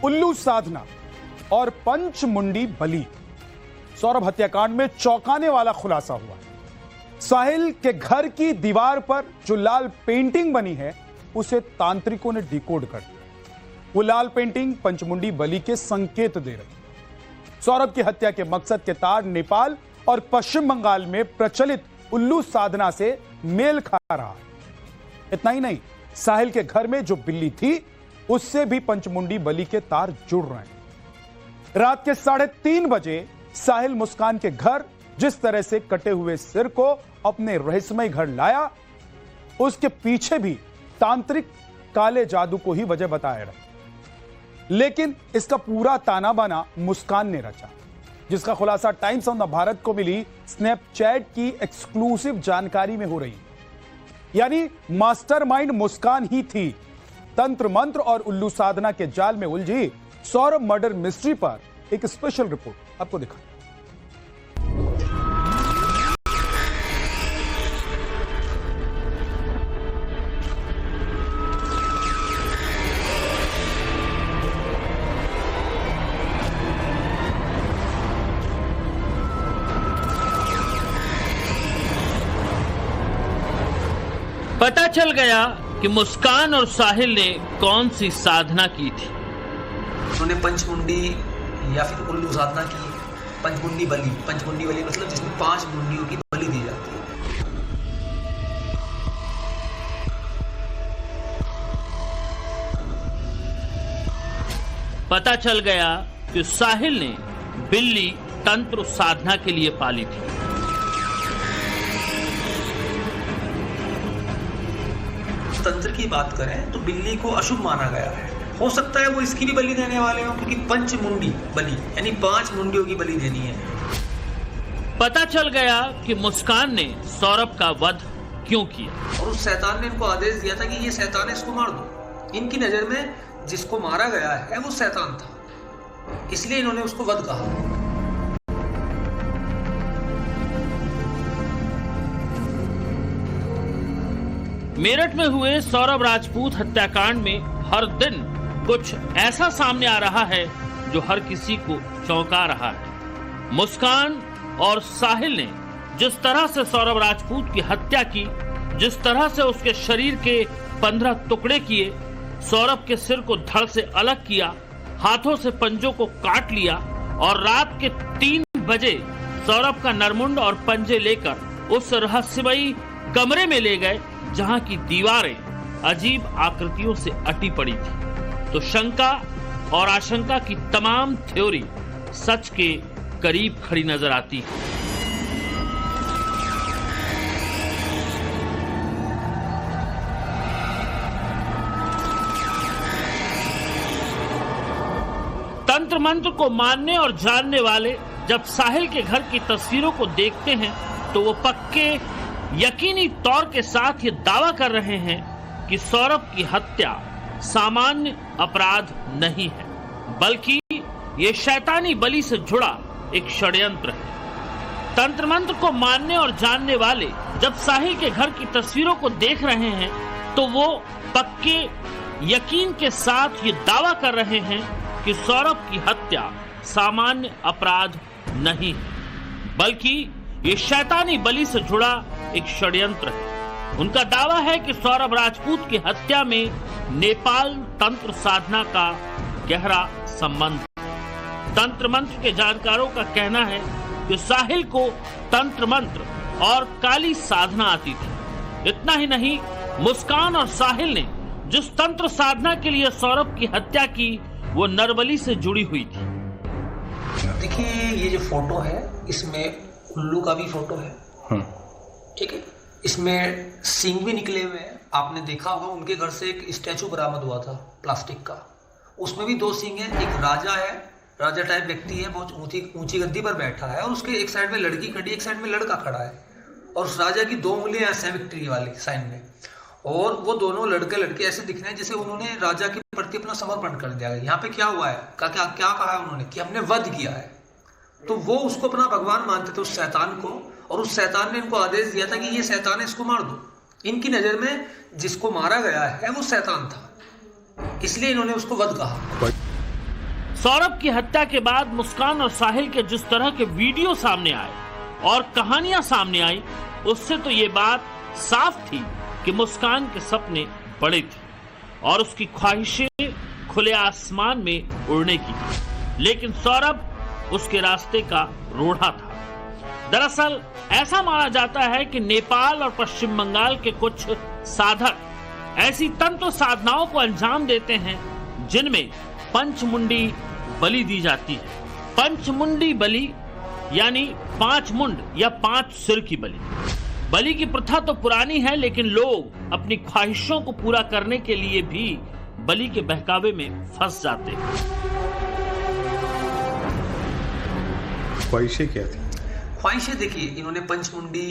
उल्लू साधना और पंचमुंडी बलि। सौरभ हत्याकांड में चौंकाने वाला खुलासा हुआ। साहिल के घर की दीवार पर जो लाल पेंटिंग बनी है उसे तांत्रिकों ने डिकोड कर दिया। वो लाल पेंटिंग पंचमुंडी बलि के संकेत दे रही। सौरभ की हत्या के मकसद के तार नेपाल और पश्चिम बंगाल में प्रचलित उल्लू साधना से मेल खा रहा। इतना ही नहीं, साहिल के घर में जो बिल्ली थी उससे भी पंचमुंडी बलि के तार जुड़ रहे हैं। रात के 3:30 बजे साहिल मुस्कान के घर जिस तरह से कटे हुए सिर को अपने रहस्यमय घर लाया, उसके पीछे भी तांत्रिक काले जादू को ही वजह बताया रहा। लेकिन इसका पूरा ताना बाना मुस्कान ने रचा, जिसका खुलासा टाइम्स ऑफ द भारत को मिली स्नैपचैट की एक्सक्लूसिव जानकारी में हो रही। यानी मास्टरमाइंड मुस्कान ही थी। तंत्र मंत्र और उल्लू साधना के जाल में उलझी सौरभ मर्डर मिस्ट्री पर एक स्पेशल रिपोर्ट आपको दिखा। पता चल गया कि मुस्कान और साहिल ने कौन सी साधना की थी। उन्होंने पंचमुंडी या फिर उल्लू साधना की। पंचमुंडी बलि मतलब जिसमें 5 मुंडियों की बलि दी जाती है। पता चल गया कि साहिल ने बिल्ली तंत्र साधना के लिए पाली थी। तंत्र की बात करें तो बिल्ली को अशुभ माना गया है। हो सकता है वो इसकी भी बलि देने वाले हो, क्योंकि पंचमुंडी बलि यानी 5 मुंडियों की बलि देनी है। पता चल गया कि मुस्कान ने सौरभ का वध क्यों किया। और उस शैतान ने इनको आदेश दिया था कि ये शैतान है, इसको मार दो। इनकी नजर में जिसको मारा गया है वो शैतान था, इसलिए इन्होंने उसको वध कहा। मेरठ में हुए सौरभ राजपूत हत्याकांड में हर दिन कुछ ऐसा सामने आ रहा है जो हर किसी को चौंका रहा है। मुस्कान और साहिल ने जिस तरह से सौरभ राजपूत की हत्या की, जिस तरह से उसके शरीर के 15 टुकड़े किए, सौरभ के सिर को धड़ से अलग किया, हाथों से पंजों को काट लिया और रात के 3 बजे सौरभ का नरमुंड और पंजे लेकर उस रहस्यमयी कमरे में ले गए जहां की दीवारें अजीब आकृतियों से अटी पड़ी थी, तो शंका और आशंका की तमाम थ्योरी सच के करीब खड़ी नजर आती है। तंत्र मंत्र को मानने और जानने वाले जब साहिल के घर की तस्वीरों को देखते हैं तो वो पक्के यकीनी तौर के साथ ये दावा कर रहे हैं कि सौरभ की हत्या सामान्य अपराध नहीं है, बल्कि ये शैतानी बलि से जुड़ा एक षड्यंत्र है। तंत्र मंत्र को मानने और जानने वाले जब साहिल के घर की तस्वीरों को देख रहे हैं तो वो पक्के यकीन के साथ ये दावा कर रहे हैं कि सौरभ की हत्या सामान्य अपराध नहीं है, बल्कि ये शैतानी बलि से जुड़ा एक षड्यंत्र है। उनका दावा है कि सौरभ राजपूत की हत्या में नेपाल तंत्र साधना का गहरा संबंध है। तंत्र मंत्र के जानकारों का कहना है कि साहिल को तंत्र मंत्र और काली साधना आती थी। इतना ही नहीं, मुस्कान और साहिल ने जिस तंत्र साधना के लिए सौरभ की हत्या की वो नरबली से जुड़ी हुई थी। देखिए ये जो फोटो है इसमें उल्लू का भी फोटो है, ठीक है। इसमें सींग भी निकले हुए हैं। आपने देखा होगा उनके घर से एक स्टैचू बरामद हुआ था प्लास्टिक का, उसमें भी 2 सींग हैं। एक राजा है, राजा टाइप व्यक्ति है, बहुत ऊंची गद्दी पर बैठा है और उसके एक साइड में लड़की खड़ी, एक साइड में लड़का खड़ा है और उस राजा की 2 उंगलियां ऐसे विक्ट्री वाली साइन में, और वो दोनों लड़के ऐसे दिख रहे हैं जैसे उन्होंने राजा के प्रति अपना समर्पण कर दिया है। यहाँ पे क्या हुआ है, क्या कहा है उन्होंने कि हमने वध किया है। तो वो उसको अपना भगवान मानते थे, उस शैतान को, और उस शैतान ने इनको आदेश दिया था कि ये शैतान है, इसको मार दो। इनकी नजर में जिसको मारा गया है वो शैतान था, इसलिए इन्होंने उसको वध कहा। सौरभ की हत्या के बाद मुस्कान और साहिल के जिस तरह के वीडियो सामने आए और कहानियां सामने आई, उससे तो ये बात साफ थी कि मुस्कान के सपने बड़े थे और उसकी ख्वाहिशें खुले आसमान में उड़ने की थी, लेकिन सौरभ उसके रास्ते का रोड़ा था। दरअसल ऐसा माना जाता है कि नेपाल और पश्चिम बंगाल के कुछ साधक ऐसी तंत्र साधनाओं को अंजाम देते हैं जिनमें पंचमुंडी बलि दी जाती है। पंचमुंडी बलि यानी 5 मुंड या 5 सिर की बलि। बलि की प्रथा तो पुरानी है, लेकिन लोग अपनी ख्वाहिशों को पूरा करने के लिए भी बलि के बहकावे में फंस जाते हैं। ख्वाहिशें क्या थी? ख्वाहिशें देखिए, इन्होंने पंचमुंडी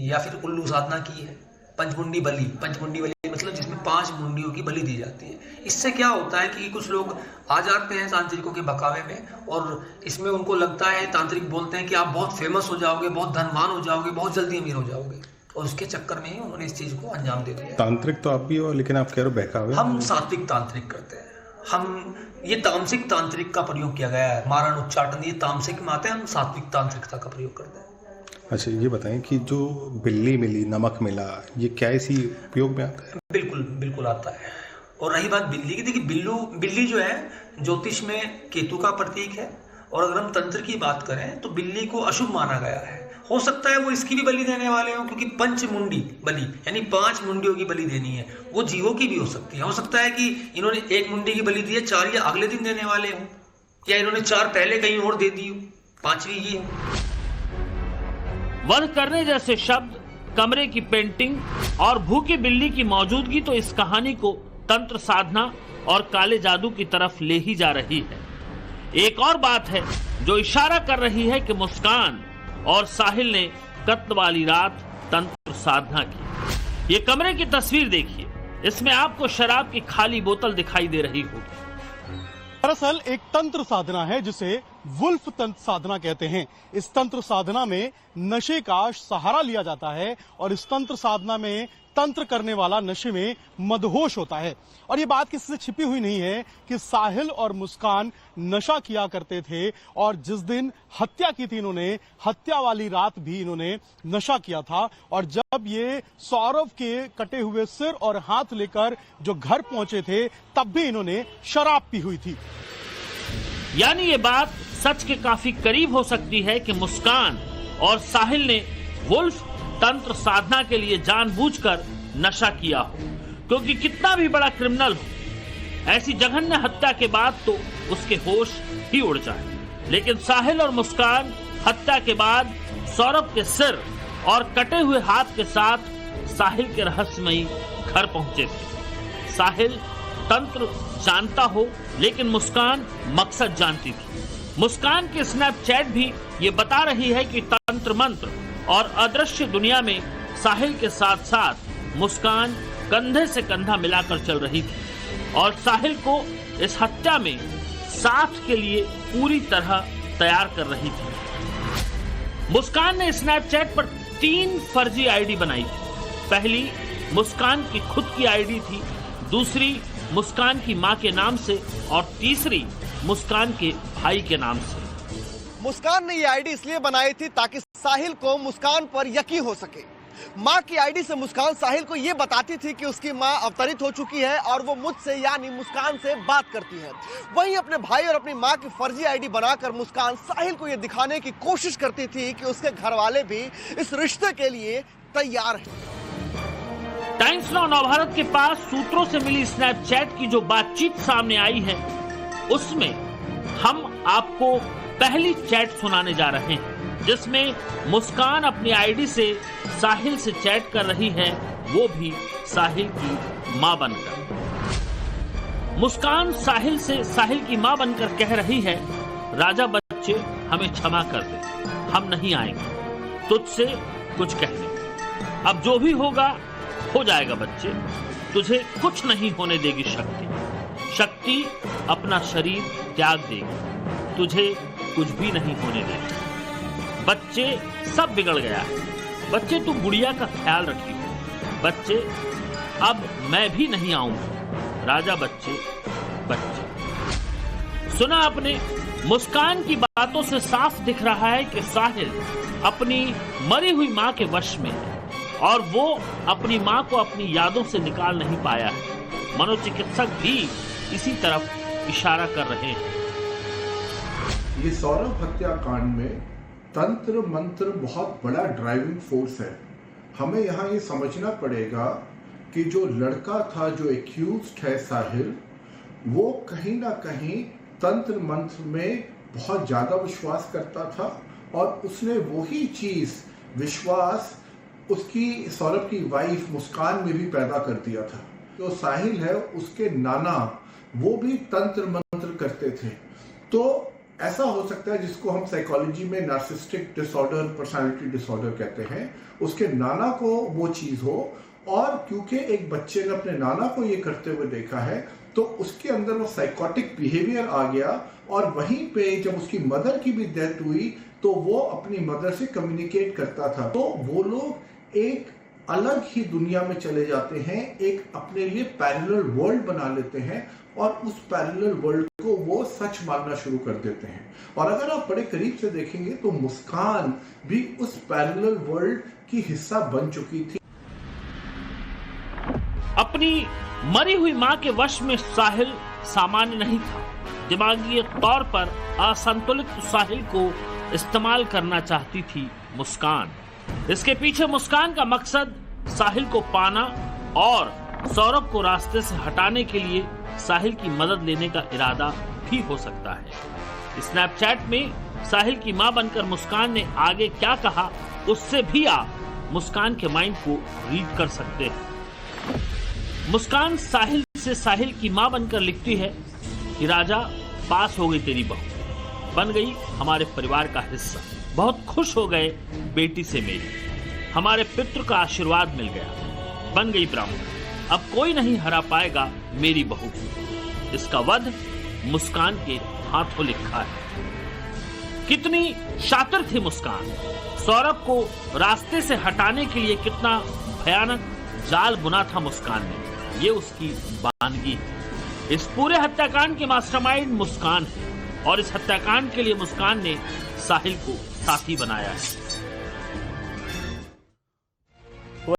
या फिर उल्लू साधना की है। पंचमुंडी बलि मतलब जिसमें 5 मुंडियों की बलि दी जाती है। इससे क्या होता है कि कुछ लोग आ जाते हैं तांत्रिकों के बहकावे में और इसमें उनको लगता है, तांत्रिक बोलते हैं कि आप बहुत फेमस हो जाओगे, बहुत धनवान हो जाओगे, बहुत जल्दी अमीर हो जाओगे, और उसके चक्कर में ही उन्होंने इस चीज को अंजाम दे दिया। तांत्रिक तो आप भी हो, लेकिन आप कह रहे हो बहकावे। हम सात्विक तांत्रिक करते हैं। हम ये तामसिक तांत्रिक का प्रयोग किया गया है। मारण उच्चाटन ये तामसिक में आते हैं, हम सात्विक तांत्रिकता का प्रयोग करते हैं। अच्छा, ये बताएं कि जो बिल्ली मिली, नमक मिला, ये क्या इसी उपयोग में आता है? बिल्कुल आता है। और रही बात बिल्ली की, देखिए बिल्ली जो है ज्योतिष में केतु का प्रतीक है, और अगर हम तंत्र की बात करें तो बिल्ली को अशुभ माना गया है। हो सकता है वो इसकी भी बलि देने वाले हो, क्योंकि पंचमुंडी बलि यानी 5 मुंडियों की बलि देनी है। वो जीवों की भी हो सकती है। हो सकता है कि इन्होंने 1 मुंडी की बलि दी है, 4 या अगले दिन देने वाले हो, या इन्होंने 4 पहले कहीं और दे दी हो, 5वीं ये हो। वध करने जैसे शब्द, कमरे की पेंटिंग और भूखी बिल्ली की मौजूदगी तो इस कहानी को तंत्र साधना और काले जादू की तरफ ले ही जा रही है। एक और बात है जो इशारा कर रही है कि मुस्कान और साहिल ने कत्ल वाली रात तंत्र साधना की। ये कमरे की तस्वीर देखिए, इसमें आपको शराब की खाली बोतल दिखाई दे रही होगी। दरअसल एक तंत्र साधना है जिसे वुल्फ तंत्र साधना कहते हैं। इस तंत्र साधना में नशे का सहारा लिया जाता है और इस तंत्र साधना में तंत्र करने वाला नशे में मदहोश होता है। और ये बात किसी से छिपी हुई नहीं है कि साहिल और मुस्कान नशा किया करते थे और जिस दिन हत्या की थी इन्होंने, हत्या वाली रात भी इन्होंने नशा किया था। और जब ये सौरभ के कटे हुए सिर और हाथ लेकर जो घर पहुंचे थे, तब भी इन्होंने शराब पी हुई थी। यानी ये बात सच के काफी करीब हो सकती है कि मुस्कान और साहिल ने वुल्फ तंत्र साधना के लिए जानबूझकर नशा किया हो, क्योंकि कितना भी बड़ा क्रिमिनल हो, ऐसी जघन्य हत्या के बाद तो उसके होश ही उड़ जाए। लेकिन साहिल और मुस्कान हत्या के बाद सौरभ के सिर और कटे हुए हाथ के साथ साहिल के रहस्यमयी घर पहुंचे थे। साहिल तंत्र जानता हो, लेकिन मुस्कान मकसद जानती थी। मुस्कान के स्नैपचैट भी ये बता रही है कि तंत्र मंत्र और अदृश्य दुनिया में साहिल के साथ साथ मुस्कान कंधे से कंधा मिलाकर चल रही थी और साहिल को इस हत्या में साथ के लिए पूरी तरह तैयार कर रही थी। मुस्कान ने स्नैपचैट पर 3 फर्जी आईडी बनाई थी। पहली मुस्कान की खुद की आईडी थी, दूसरी मुस्कान की मां के नाम से और तीसरी मुस्कान के भाई के नाम से। मुस्कान ने ये आईडी इसलिए बनाई थी ताकि साहिल को मुस्कान पर यकीन हो सके। मां की आईडी से मुस्कान साहिल को ये बताती थी कि उसकी मां अवतरित हो चुकी है और वो मुझसे यानी मुस्कान से बात करती है। वहीं अपने भाई और अपनी मां की फर्जी आईडी बनाकर मुस्कान साहिल को ये दिखाने की कोशिश करती थी कि उसके घर वाले भी इस रिश्ते के लिए तैयार हैं। टाइम्स नाउ नवभारत के पास सूत्रों से मिली स्नैपचैट की जो बातचीत सामने आई है, उसमें हम आपको पहली चैट सुनाने जा रहे हैं, जिसमें मुस्कान अपनी आईडी से साहिल से चैट कर रही है, वो भी साहिल की मां बनकर। मुस्कान साहिल से साहिल की मां बनकर कह रही है, राजा बच्चे हमें क्षमा कर दे, हम नहीं आएंगे तुझसे कुछ कहने। अब जो भी होगा हो जाएगा बच्चे, तुझे कुछ नहीं होने देगी शक्ति। शक्ति अपना शरीर त्याग देगी, तुझे कुछ भी नहीं होने देगी। बच्चे सब बिगड़ गया है, बच्चे तू गुड़िया का ख्याल रखी, बच्चे अब मैं भी नहीं आऊंगा, राजा बच्चे बच्चे। सुना आपने, मुस्कान की बातों से साफ दिख रहा है कि साहिल अपनी मरी हुई मां के वश में है और वो अपनी मां को अपनी यादों से निकाल नहीं पाया है। मनोचिकित्सक भी इसी तरफ इशारा कर रहे हैं। ये सौरभ हत्याकांड में तंत्र मंत्र बहुत बड़ा ड्राइविंग फोर्स है। हमें यहाँ ये समझना पड़ेगा कि जो लड़का था, जो एक्यूज्ड है साहिल, वो कहीं ना कहीं तंत्र मंत्र में बहुत ज्यादा विश्वास करता था और उसने वही चीज विश्वास उसकी सौरभ की वाइफ मुस्कान में भी पैदा कर दिया था। जो साहिल है उसके नाना वो भी तंत्र मंत्र करते थे। तो ऐसा हो सकता है जिसको हम साइकोलॉजी में नार्सिसिस्टिक डिसऑर्डर, पर्सनालिटी डिसऑर्डर कहते हैं, उसके नाना को वो चीज हो और क्योंकि एक बच्चे ने अपने नाना को ये करते हुए देखा है तो उसके अंदर वो साइकोटिक बिहेवियर आ गया और वहीं पे जब उसकी मदर की भी डेथ हुई तो वो अपनी मदर से कम्युनिकेट करता था। तो वो लोग एक अलग ही दुनिया में चले जाते हैं, एक अपने लिए पैरेलल वर्ल्ड बना लेते हैं और उस पैरेलल वर्ल्ड को वो सच मानना शुरू कर देते हैं। और अगर आप बड़े करीब से देखेंगे तो मुस्कान भी उस पैरेलल वर्ल्ड की हिस्सा बन चुकी थी। अपनी मरी हुई मां के वश में साहिल सामान्य नहीं था। दिमागी तौर पर असंतुलित साहिल को इस्तेमाल करना चाहती थी मुस्कान। इसके पीछे मुस्कान का मकसद साहिल को पाना और सौरभ को रास्ते से हटाने के लिए साहिल की मदद लेने का इरादा भी हो सकता है। स्नैपचैट में साहिल की मां बनकर मुस्कान ने आगे क्या कहा, उससे भी आप मुस्कान के माइंड को रीड कर सकते हैं। मुस्कान साहिल की मां बनकर लिखती है कि राजा, पास हो गई तेरी बहू, बन गई हमारे परिवार का हिस्सा, बहुत खुश हो गए बेटी से मेरी, हमारे पितृ का आशीर्वाद मिल गया, बन गई ब्राह्मण, अब कोई नहीं हरा पाएगा मेरी बहू को। इसका वध मुस्कान के हाथों लिखा है। कितनी शातिर थी मुस्कान। सौरभ को रास्ते से हटाने के लिए कितना भयानक जाल बुना था मुस्कान ने, ये उसकी बानगी है। इस पूरे हत्याकांड की मास्टरमाइंड मुस्कान है और इस हत्याकांड के लिए मुस्कान ने साहिल को साथी बनाया है।